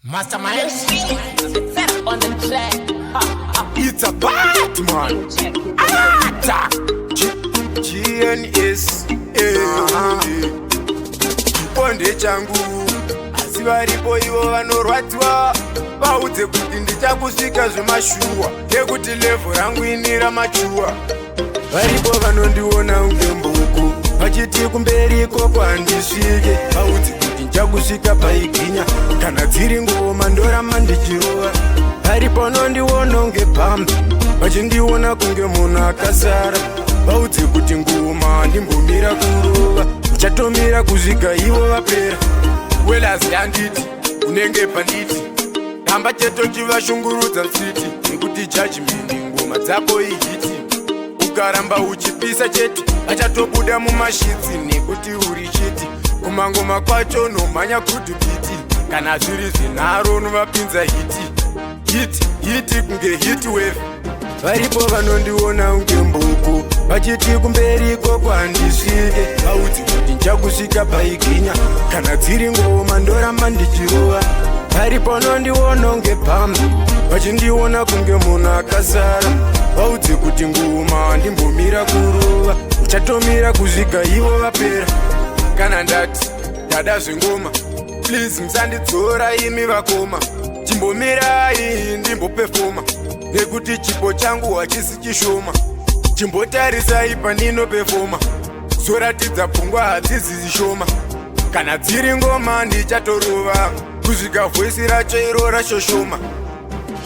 Mastermind on the track. It's a Batman. Attack. GNS. Chiponde changu asi varipo ivo vanorwadziwa vaudze kuti ndichakusvika zvemashuwa nekuti levho rangu ini ramachuwa. Varipo vanondiona unge mbuku vachiti kumberiko kwandisvike vaudze kuti ndichakusvika paiginya kana dziri ngoma ndorama ndichirova. Varipo nondiona unge pambi vachindiona kunge munhu akasara vaudze kuti ngoma ndimbomira kurova uchatomira kusvika ivo vapera. Welazi handiti unenge panditi tamba cheto chivashungurudza msiti nekuti judgment ngoma dzako ihiti ukaramba uchipisa chete vachatobuda mumashitsi nekuti uri chiti kumangoma kwacho nomhanya kudhubiti kana zviri zvinharo novapinza hiti kunge hit wave. Varipo vanondiona unge mbuku vachiti kumberiko kwandisvike vaudze kuti ndichakusvika paiginya kana dziri ngoma ndoramba ndichirova. Varipo nondiona unge pambi vachindiona kunge munhu akasara vaudze kuti ngoma ndimbomira kurova uchatomira kusvika ivo vapera. Kana ndati ndada zvengoma please musandidzora imi vakoma chimbomirai ndimbopefoma nekuti chipo changu hachisi chishoma. Chimbotarisai pandinopefoma zoratidza pfungwa hadzisi zishoma kana dziri ngoma ndichatorova kusvika vhoisi racho iro rashoshoma.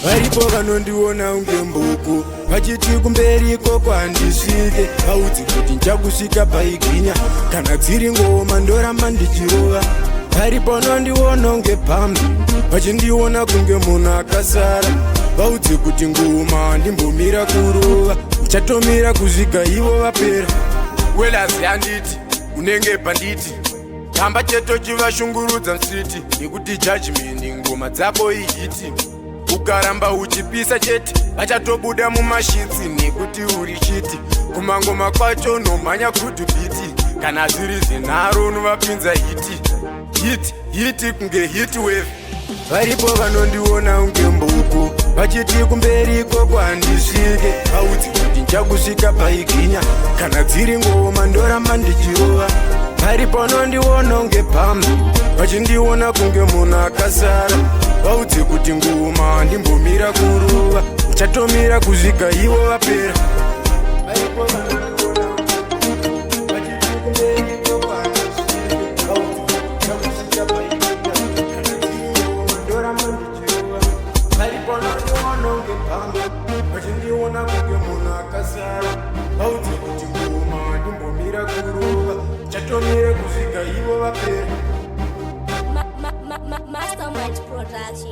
Varipo vanondiona unge mbuku vachiti kumberiko kwandisvike vaudze kuti ndichakusvika paiginya kana dziri ngoma ndoramba ndichirova. Varipo nondiona unge pambi vachindiona kunge munhu akasara vaudze kuti ngoma ndimbomira kurova uchatomira kusvika ivo vapera. Welazi handiti unenge panditi tamba cheto chivashungurudza msiti nekuti judgment ngoma dzako ihiti ukaramba uchipisa chete vachatobuda mumashitsi nekuti uri chiti kumangoma kwacho nomhanya kudhubiti kana zviri zvinharo novapinza hiti kunge hit wave. Varipo vanondiona unge mbuku vachiti kumberiko kwandisvike vaudze kuti ndichakusvika paiginya kana dziri ngoma ndoramba ndichirova. Varipo nondiona unge pambi vachindiona kunge munhu akasara vaudze kuti ngoma ndimbomira kurova uchatomira kusvika ivo vapera. Varipo vanondiona vachiti kumberiko kwandisvike vaudze kuti ndichakusvika paiginya kana dziri ngoma ndoramba ndichirova. Varipo nondiona unge pambi vachindiona kunge munhu akasara vaudze kuti ngoma ndimbomira kurova uchatomira kusvika ivo vapera. Mastermind production.